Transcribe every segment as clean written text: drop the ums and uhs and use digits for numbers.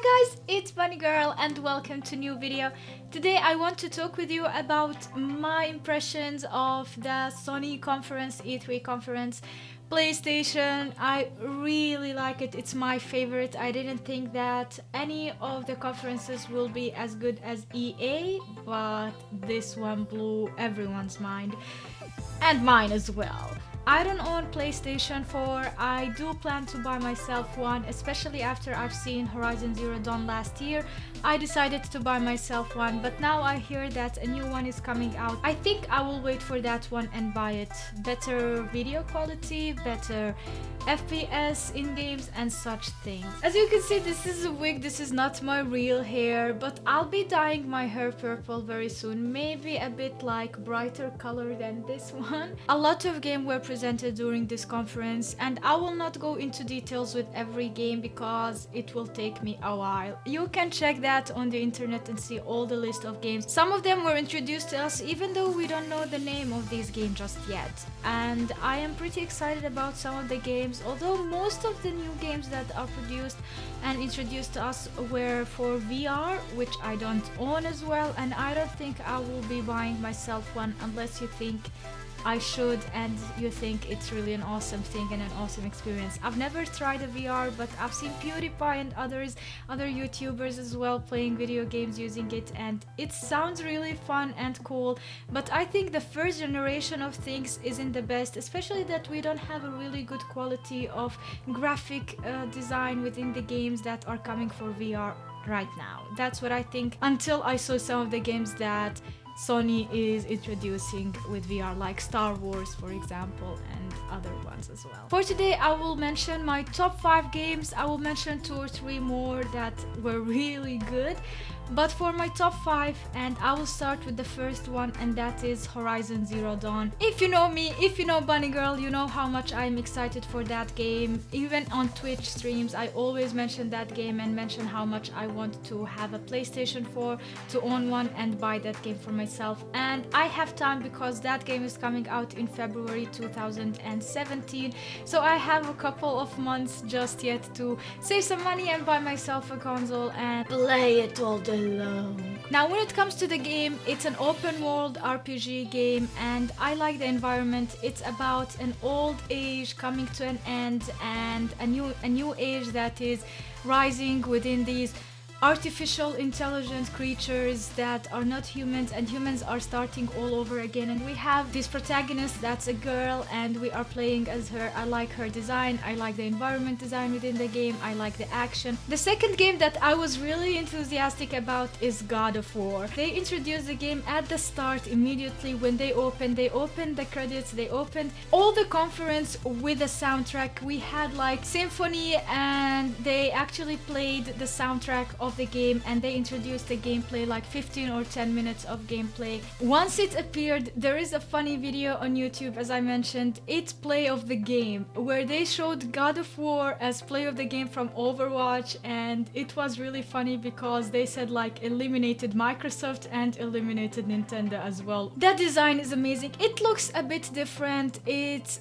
Hi guys, it's Bunny Girl and welcome to new video. Today I want to talk with you about my impressions of the Sony conference, E3 conference, PlayStation. I really like it. It's my favorite. I didn't think that any of the conferences will be as good as EA, but this one blew everyone's mind and mine as well. I don't own PlayStation 4. I do plan to buy myself one, especially after I've seen Horizon Zero Dawn last year. I decided to buy myself one, but now I hear that a new one is coming out. I think I will wait for that one and buy it. Better video quality, better FPS in games and such things. As you can see, this is a wig. This is not my real hair, but I'll be dyeing my hair purple very soon. Maybe a bit like brighter color than this one. A lot of games were presented during this conference, and I will not go into details with every game because it will take me a while. You can check that on the internet and see all the list of games. Some of them were introduced to us even though we don't know the name of these games just yet. And I am pretty excited about some of the games, although most of the new games that are produced and introduced to us were for VR, which I don't own as well, and I don't think I will be buying myself one unless you think I should and you think it's really an awesome thing and an awesome experience. I've never tried a VR, but I've seen PewDiePie and other YouTubers as well playing video games using it, and it sounds really fun and cool. But I think the first generation of things isn't the best, especially that we don't have a really good quality of graphic design within the games that are coming for VR right now. That's what I think, until I saw some of the games that Sony is introducing with VR, like Star Wars for example, and other ones as well. For today I will mention my top 5 games. I will mention 2 or 3 more that were really good, but for my top 5, and I will start with the first one, and that is Horizon Zero Dawn. If you know me, if you know Bunny Girl, you know how much I'm excited for that game. Even on Twitch streams I always mention that game and mention how much I want to have a PlayStation 4, to own one and buy that game for myself. And I have time because that game is coming out in February 2017, so I have a couple of months just yet to save some money and buy myself a console and play it all day long. Now when it comes to the game, it's an open world RPG game and I like the environment. It's about an old age coming to an end and a new age that is rising within these artificial intelligent creatures that are not humans, and humans are starting all over again. And we have this protagonist that's a girl and we are playing as her. I like her design, I like the environment design within the game, I like the action. The second game that I was really enthusiastic about is God of War. They introduced the game at the start immediately when they opened the credits, they opened all the conference with a soundtrack. We had like symphony and they actually played the soundtrack of the game, and they introduced the gameplay, like 15 or 10 minutes of gameplay. Once it appeared, there is a funny video on YouTube, as I mentioned, it's play of the game, where they showed God of War as play of the game from Overwatch, and it was really funny because they said like eliminated Microsoft and eliminated Nintendo as well. That design is amazing. It looks a bit different. It's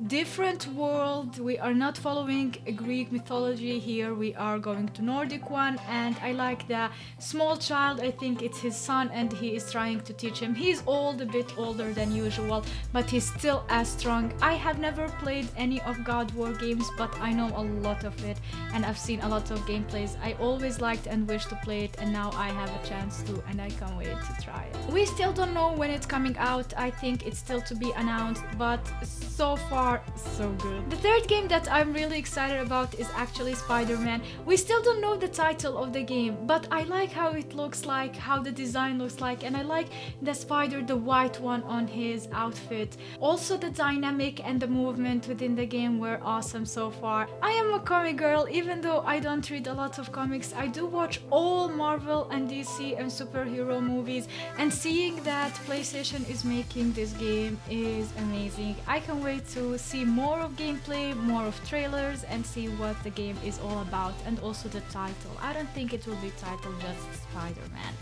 different world. We are not following a Greek mythology here, we are going to Nordic one, and I like the small child. I think it's his son and he is trying to teach him. He's old, a bit older than usual, but he's still as strong. I have never played any of God War games, but I know a lot of it and I've seen a lot of gameplays. I always liked and wished to play it, and now I have a chance to, and I can't wait to try it. We still don't know when it's coming out. I think it's still to be announced, but so far so good. The third game that I'm really excited about is actually SpiderMan. We still don't know the title of the game, but I like how it looks like, how the design looks like, and I like the spider, the white one on his outfit. Also the dynamic and the movement within the game were awesome so far. I am a comic girl, even though I don't read a lot of comics. I do watch all Marvel and DC and superhero movies, and seeing that PlayStation is making this game is amazing. I can't wait to see more of gameplay, more of trailers, and see what the game is all about, and also the title. I don't think it will be titled just SpiderMan.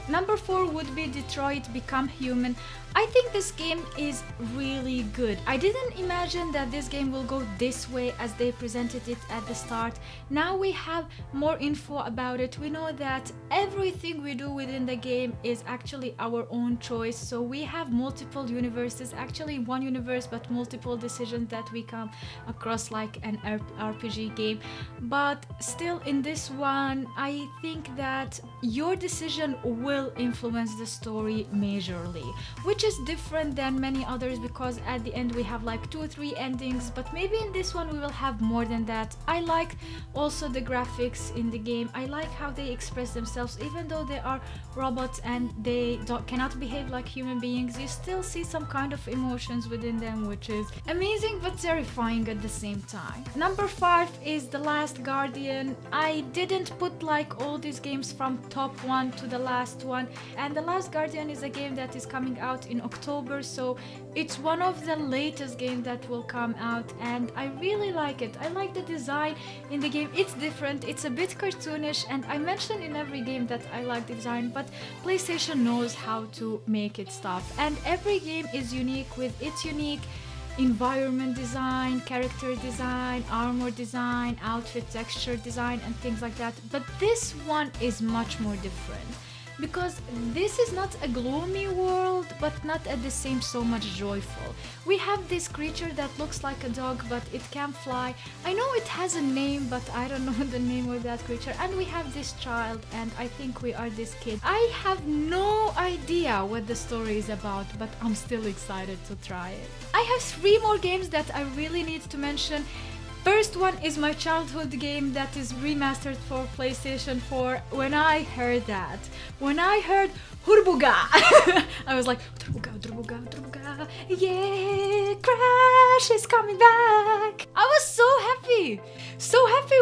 Number 4 would be Detroit Become Human. I think this game is really good. I didn't imagine that this game will go this way as they presented it at the start. Now we have more info about it. We know that everything we do within the game is actually our own choice. So we have multiple universes, actually one universe, but multiple decisions that we come across like an RPG game. But still in this one, I think that your decision will influence the story majorly, which is different than many others because at the end we have like 2 or 3 endings, but maybe in this one we will have more than that. I like also the graphics in the game. I like how they express themselves. Even though they are robots and they cannot behave like human beings, you still see some kind of emotions within them, which is amazing but terrifying at the same time. Number 5 is The Last Guardian. I didn't put like all these games from top 1 to the last one, and The Last Guardian is a game that is coming out in October, so it's one of the latest games that will come out, and I really like it. I like the design in the game. It's different, it's a bit cartoonish, and I mention in every game that I like the design, but PlayStation knows how to make it stuff, and every game is unique with its unique environment design, character design, armor design, outfit texture design, and things like that. But this one is much more different because this is not a gloomy world, but not at the same so much joyful. We have this creature that looks like a dog, but it can fly. I know it has a name, but I don't know the name of that creature. And we have this child, and I think we are this kid. I have no idea what the story is about, but I'm still excited to try it. I have 3 more games that I really need to mention. First one is my childhood game that is remastered for PlayStation 4. When I heard Hurbuga, I was like, Hurbuga, yeah, Crash is coming back. I was so happy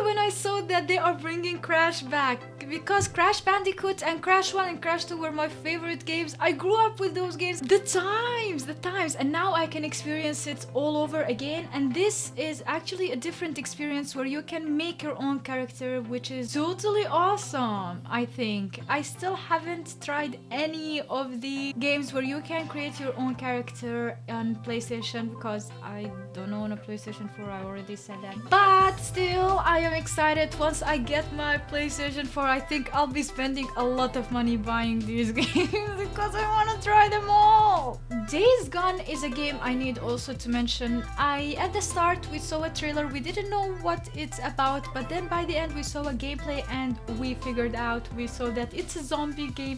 when I saw that they are bringing Crash back, because Crash Bandicoot and Crash 1 and Crash 2 were my favorite games. I grew up with those games, the times, and now I can experience it all over again. And this is actually a different experience where you can make your own character, which is totally awesome. I think I still haven't tried any of the games where you can create your own character on PlayStation, because I don't own a PlayStation 4, I already said that. But still, I am excited. Once I get my PlayStation 4, I think I'll be spending a lot of money buying these games because I want to try them all. Days Gone is a game I need also to mention. At the start we saw a trailer, we didn't know what it's about, but then by the end we saw a gameplay and we saw that it's a zombie game.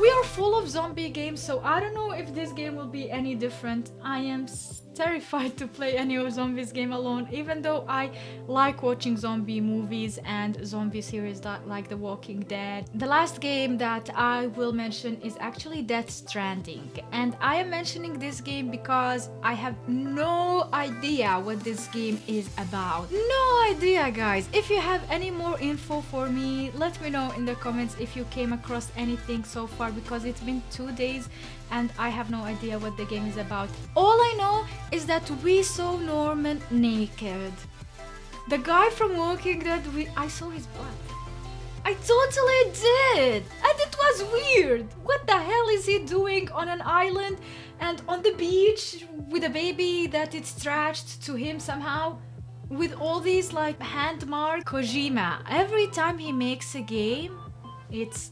We are full of zombie games, so I don't know if this game will be any different. I am terrified to play any of zombies game alone, even though I like watching zombie movies and zombie series like The Walking Dead. The last game that I will mention is actually Death Stranding, and I am mentioning this game because I have no idea what this game is about. No idea, guys. If you have any more info for me, let me know in the comments if you came across anything so far, because it's been 2 days and I have no idea what the game is about. All I know is that we saw Norman naked. The guy from Walking Dead, I saw his butt. I totally did! And it was weird! What the hell is he doing on an island and on the beach with a baby that is attached to him somehow? With all these like hand marks. Kojima, every time he makes a game, it's...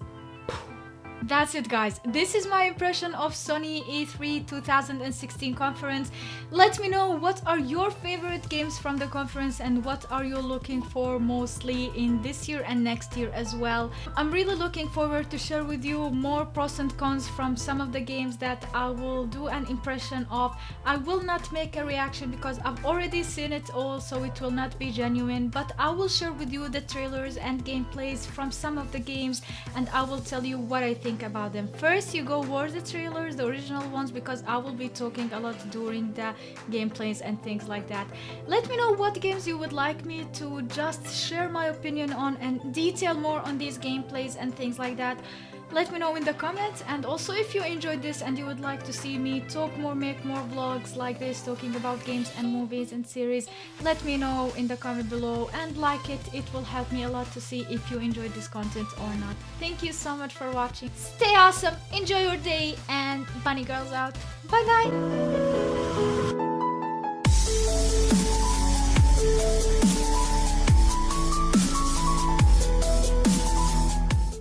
That's it, guys. This is my impression of Sony E3 2016 conference. Let me know what are your favorite games from the conference and what are you looking for mostly in this year and next year as well. I'm really looking forward to share with you more pros and cons from some of the games that I will do an impression of. I will not make a reaction because I've already seen it all, so it will not be genuine, but I will share with you the trailers and gameplays from some of the games and I will tell you what I think about them. First, you go watch the trailers, the original ones, because I will be talking a lot during the gameplays and things like that. Let me know what games you would like me to just share my opinion on and detail more on these gameplays and things like that. Let me know in the comments, and also if you enjoyed this and you would like to see me talk more, make more vlogs like this, talking about games and movies and series, let me know in the comment below and like it. It will help me a lot to see if you enjoyed this content or not. Thank you so much for watching. Stay awesome, enjoy your day, and Bunny Girls out. Bye bye!